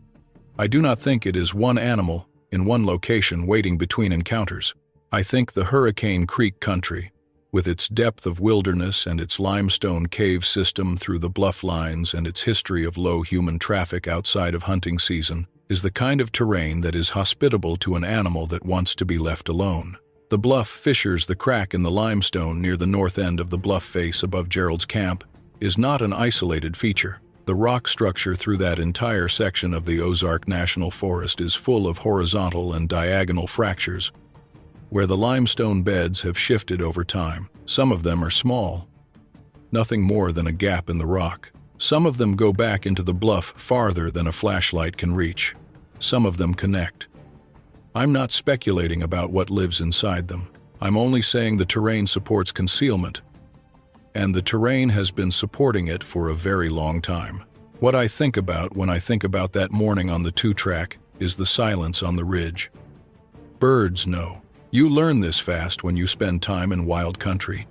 I do not think it is one animal in one location waiting between encounters. I think the Hurricane Creek country, with its depth of wilderness and its limestone cave system through the bluff lines and its history of low human traffic outside of hunting season, is the kind of terrain that is hospitable to an animal that wants to be left alone. The bluff fissures, the crack in the limestone near the north end of the bluff face above Gerald's camp, is not an isolated feature. The rock structure through that entire section of the Ozark National Forest is full of horizontal and diagonal fractures, where the limestone beds have shifted over time. Some of them are small, nothing more than a gap in the rock. Some of them go back into the bluff farther than a flashlight can reach. Some of them connect. I'm not speculating about what lives inside them. I'm only saying the terrain supports concealment, and the terrain has been supporting it for a very long time. What I think about when I think about that morning on the 2-track is the silence on the ridge. Birds know. You learn this fast when you spend time in wild country.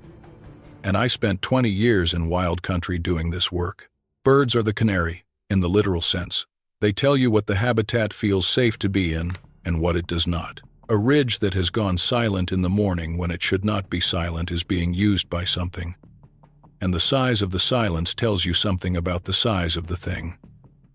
And I spent 20 years in wild country doing this work. Birds are the canary, in the literal sense. They tell you what the habitat feels safe to be in and what it does not. A ridge that has gone silent in the morning when it should not be silent is being used by something. And the size of the silence tells you something about the size of the thing.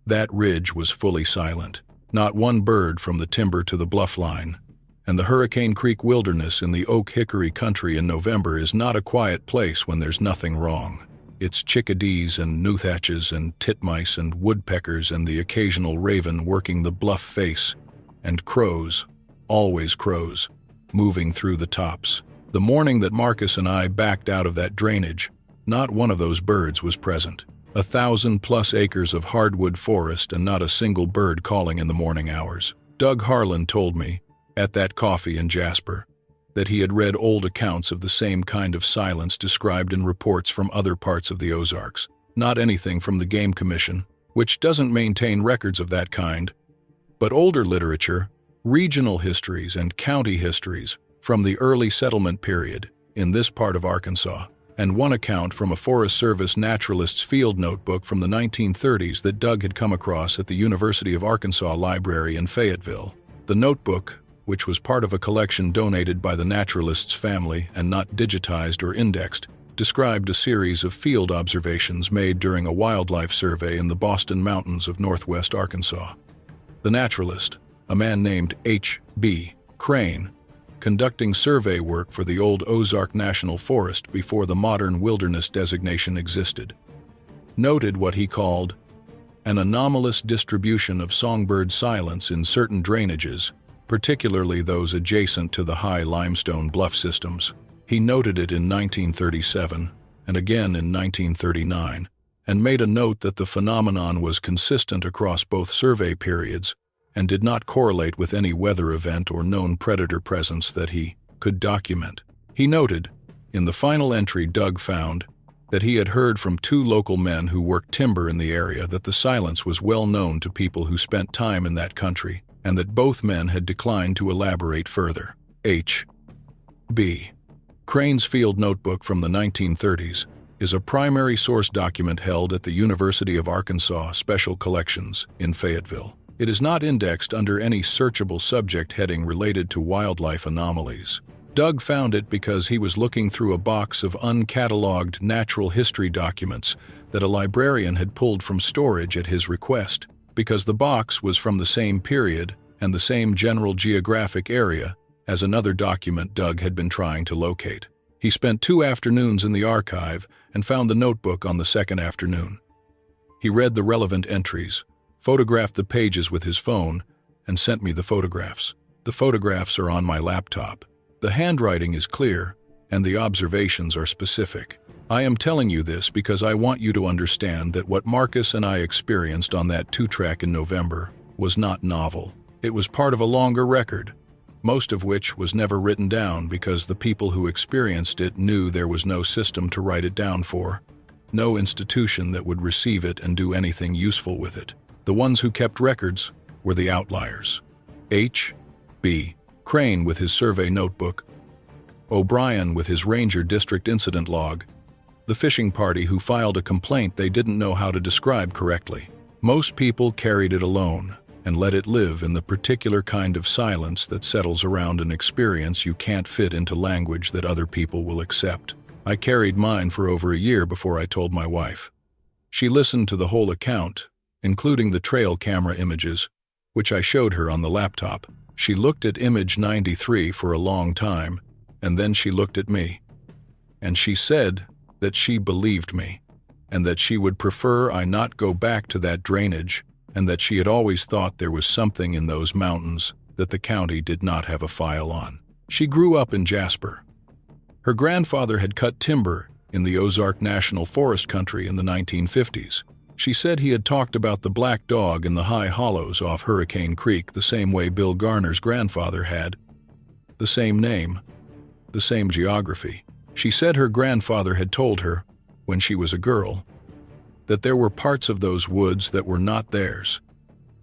That ridge was fully silent. Not one bird from the timber to the bluff line. And the Hurricane Creek wilderness in the Oak Hickory country in November is not a quiet place when there's nothing wrong. It's chickadees and newthatches and titmice and woodpeckers and the occasional raven working the bluff face, and crows, always crows, moving through the tops. The morning that Marcus and I backed out of that drainage, not one of those birds was present. 1,000+ acres of hardwood forest and not a single bird calling in the morning hours. Doug Harlan told me, at that coffee in Jasper, that he had read old accounts of the same kind of silence described in reports from other parts of the Ozarks. Not anything from the Game Commission, which doesn't maintain records of that kind, but older literature, regional histories and county histories from the early settlement period in this part of Arkansas, and one account from a Forest Service naturalist's field notebook from the 1930s that Doug had come across at the University of Arkansas Library in Fayetteville. The notebook, which was part of a collection donated by the naturalist's family and not digitized or indexed, described a series of field observations made during a wildlife survey in the Boston Mountains of northwest Arkansas. The naturalist, a man named H.B. Crane, conducting survey work for the old Ozark National Forest before the modern wilderness designation existed, noted what he called an anomalous distribution of songbird silence in certain drainages, particularly those adjacent to the high limestone bluff systems. He noted it in 1937 and again in 1939, and made a note that the phenomenon was consistent across both survey periods and did not correlate with any weather event or known predator presence that he could document. He noted, in the final entry Doug found, that he had heard from 2 local men who worked timber in the area that the silence was well known to people who spent time in that country, and that both men had declined to elaborate further. H. B. Crane's field notebook from the 1930s is a primary source document held at the University of Arkansas Special Collections in Fayetteville. It is not indexed under any searchable subject heading related to wildlife anomalies. Doug found it because he was looking through a box of uncatalogued natural history documents that a librarian had pulled from storage at his request, because the box was from the same period and the same general geographic area as another document Doug had been trying to locate. He spent 2 afternoons in the archive and found the notebook on the second afternoon. He read the relevant entries, photographed the pages with his phone, and sent me the photographs. The photographs are on my laptop. The handwriting is clear, and the observations are specific. I am telling you this because I want you to understand that what Marcus and I experienced on that 2-track in November was not novel. It was part of a longer record, most of which was never written down because the people who experienced it knew there was no system to write it down for, no institution that would receive it and do anything useful with it. The ones who kept records were the outliers. H. B. Crane with his survey notebook, O'Brien with his Ranger District incident log, the fishing party who filed a complaint they didn't know how to describe correctly. Most people carried it alone and let it live in the particular kind of silence that settles around an experience you can't fit into language that other people will accept. I carried mine for over a year before I told my wife. She listened to the whole account, including the trail camera images, which I showed her on the laptop. She looked at image 93 for a long time, and then she looked at me. And she said that she believed me, and that she would prefer I not go back to that drainage, and that she had always thought there was something in those mountains that the county did not have a file on. She grew up in Jasper. Her grandfather had cut timber in the Ozark National Forest country in the 1950s. She said he had talked about the black dog in the high hollows off Hurricane Creek the same way Bill Garner's grandfather had. The same name, the same geography. She said her grandfather had told her, when she was a girl, that there were parts of those woods that were not theirs,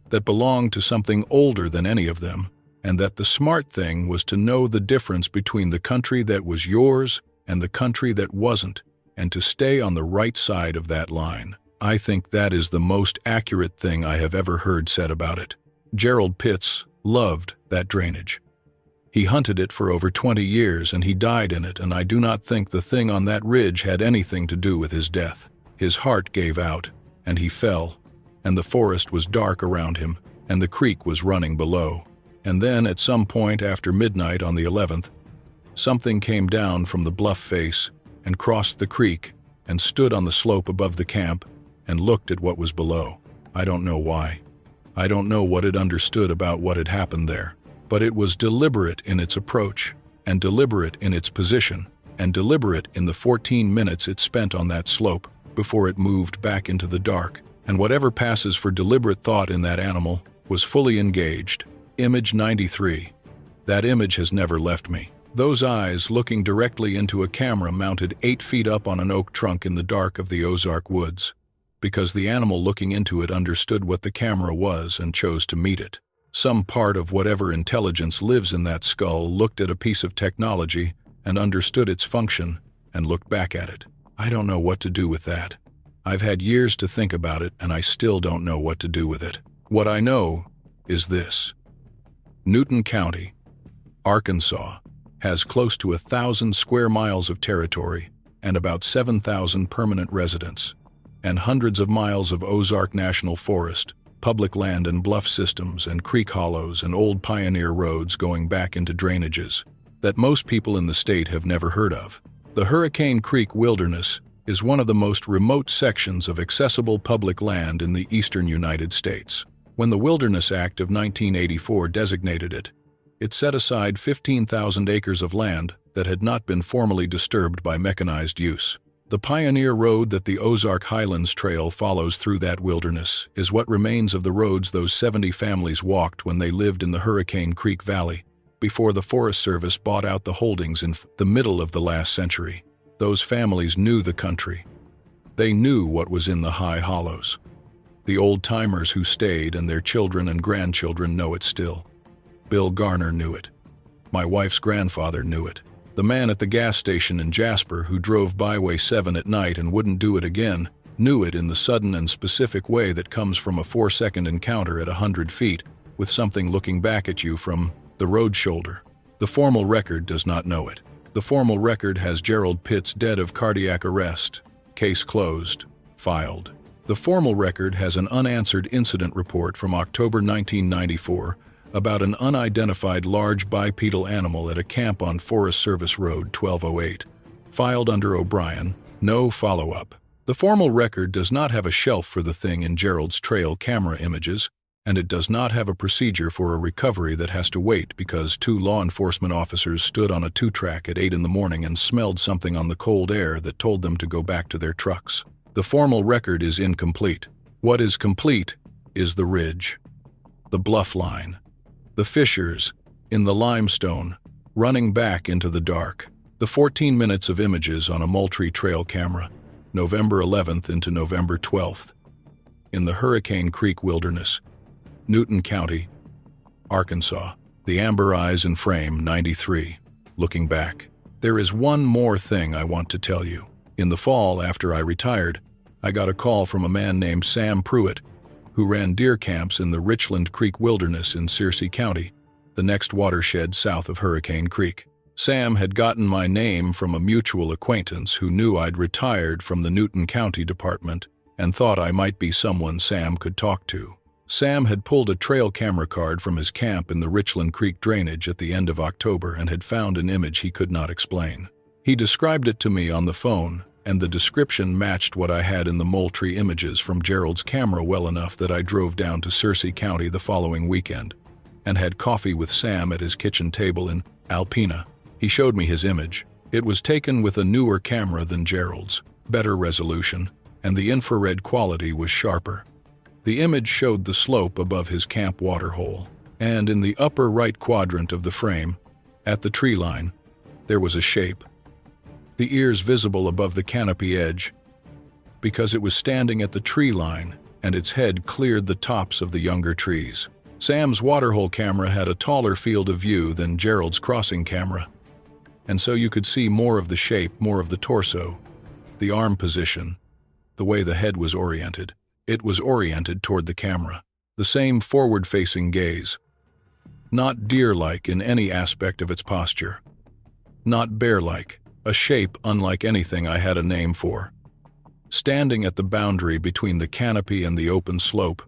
that belonged to something older than any of them, and that the smart thing was to know the difference between the country that was yours and the country that wasn't, and to stay on the right side of that line. I think that is the most accurate thing I have ever heard said about it. Gerald Pitts loved that drainage. He hunted it for over 20 years and he died in it, and I do not think the thing on that ridge had anything to do with his death. His heart gave out, and he fell, and the forest was dark around him, and the creek was running below. And then, at some point after midnight on the 11th, something came down from the bluff face and crossed the creek and stood on the slope above the camp and looked at what was below. I don't know why. I don't know what it understood about what had happened there, but it was deliberate in its approach, and deliberate in its position, and deliberate in the 14 minutes it spent on that slope before it moved back into the dark, and whatever passes for deliberate thought in that animal was fully engaged. Image 93. That image has never left me. Those eyes looking directly into a camera mounted 8 feet up on an oak trunk in the dark of the Ozark woods, because the animal looking into it understood what the camera was and chose to meet it. Some part of whatever intelligence lives in that skull looked at a piece of technology and understood its function and looked back at it. I don't know what to do with that. I've had years to think about it, and I still don't know what to do with it. What I know is this. Newton County, Arkansas, has close to 1,000 square miles of territory and about 7,000 permanent residents, and hundreds of miles of Ozark National Forest, public land and bluff systems and creek hollows and old pioneer roads going back into drainages that most people in the state have never heard of. The Hurricane Creek Wilderness is one of the most remote sections of accessible public land in the eastern United States. When the Wilderness Act of 1984 designated it, it set aside 15,000 acres of land that had not been formally disturbed by mechanized use. The pioneer road that the Ozark Highlands Trail follows through that wilderness is what remains of the roads those 70 families walked when they lived in the Hurricane Creek Valley, before the Forest Service bought out the holdings in the middle of the last century. Those families knew the country. They knew what was in the high hollows. The old-timers who stayed and their children and grandchildren know it still. Bill Garner knew it. My wife's grandfather knew it. The man at the gas station in Jasper who drove Byway 7 at night and wouldn't do it again knew it in the sudden and specific way that comes from a 4-second encounter at 100 feet with something looking back at you from the road shoulder. The formal record does not know it. The formal record has Gerald Pitts dead of cardiac arrest. Case closed. Filed. The formal record has an unanswered incident report from October 1994 about an unidentified large bipedal animal at a camp on Forest Service Road 1208. Filed under O'Brien. No follow-up. The formal record does not have a shelf for the thing in Gerald's trail camera images, and it does not have a procedure for a recovery that has to wait because 2 law enforcement officers stood on a 2-track at 8 in the morning and smelled something on the cold air that told them to go back to their trucks. The formal record is incomplete. What is complete is the ridge, the bluff line, the fissures in the limestone running back into the dark. The 14 minutes of images on a Moultrie Trail camera, November 11th into November 12th, in the Hurricane Creek Wilderness, Newton County, Arkansas. The amber eyes in frame 93. Looking back. There is one more thing I want to tell you. In the fall, after I retired, I got a call from a man named Sam Pruitt, who ran deer camps in the Richland Creek Wilderness in Searcy County, the next watershed south of Hurricane Creek. Sam had gotten my name from a mutual acquaintance who knew I'd retired from the Newton County Department and thought I might be someone Sam could talk to. Sam had pulled a trail camera card from his camp in the Richland Creek drainage at the end of October and had found an image he could not explain. He described it to me on the phone, and the description matched what I had in the Moultrie images from Gerald's camera well enough that I drove down to Searcy County the following weekend and had coffee with Sam at his kitchen table in Alpena. He showed me his image. It was taken with a newer camera than Gerald's, better resolution, and the infrared quality was sharper. The image showed the slope above his camp waterhole, and in the upper right quadrant of the frame, at the tree line, there was a shape. The ears visible above the canopy edge, because it was standing at the tree line and its head cleared the tops of the younger trees. Sam's waterhole camera had a taller field of view than Gerald's crossing camera, and so you could see more of the shape, more of the torso, the arm position, the way the head was oriented. It was oriented toward the camera, the same forward-facing gaze, not deer-like in any aspect of its posture, not bear-like, a shape unlike anything I had a name for. Standing at the boundary between the canopy and the open slope,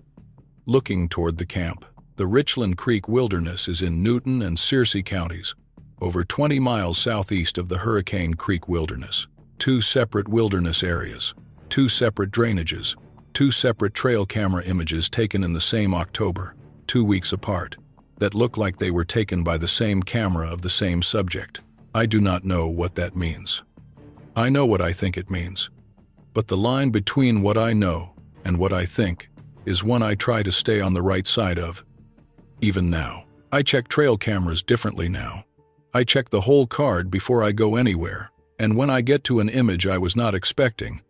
looking toward the camp. The Richland Creek Wilderness is in Newton and Searcy counties, over 20 miles southeast of the Hurricane Creek Wilderness. 2 separate wilderness areas, 2 separate drainages, 2 separate trail camera images taken in the same October, 2 weeks apart, that look like they were taken by the same camera of the same subject. I do not know what that means. I know what I think it means, but the line between what I know and what I think is one I try to stay on the right side of. Even now, I check trail cameras differently now. I check the whole card before I go anywhere, and when I get to an image I was not expecting,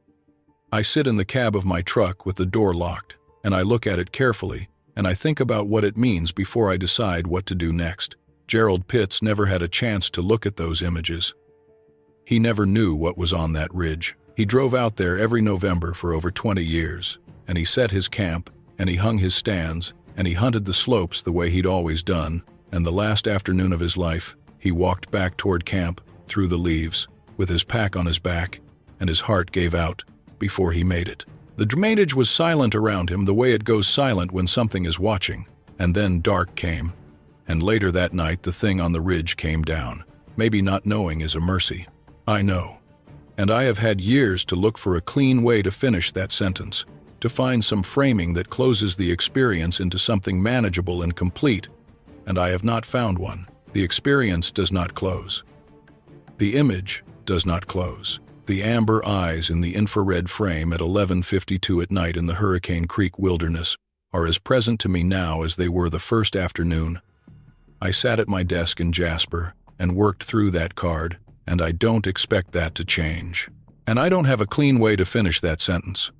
I sit in the cab of my truck with the door locked, and I look at it carefully, and I think about what it means before I decide what to do next. Gerald Pitts never had a chance to look at those images. He never knew what was on that ridge. He drove out there every November for over 20 years, and he set his camp, and he hung his stands, and he hunted the slopes the way he'd always done, and the last afternoon of his life, he walked back toward camp, through the leaves, with his pack on his back, and his heart gave out before he made it. The drainage was silent around him the way it goes silent when something is watching, and then dark came. And later that night the thing on the ridge came down. Maybe not knowing is a mercy. I know. And I have had years to look for a clean way to finish that sentence, to find some framing that closes the experience into something manageable and complete, and I have not found one. The experience does not close. The image does not close. The amber eyes in the infrared frame at 11:52 at night in the Hurricane Creek wilderness are as present to me now as they were the first afternoon. I sat at my desk in Jasper and worked through that card, and I don't expect that to change. And I don't have a clean way to finish that sentence.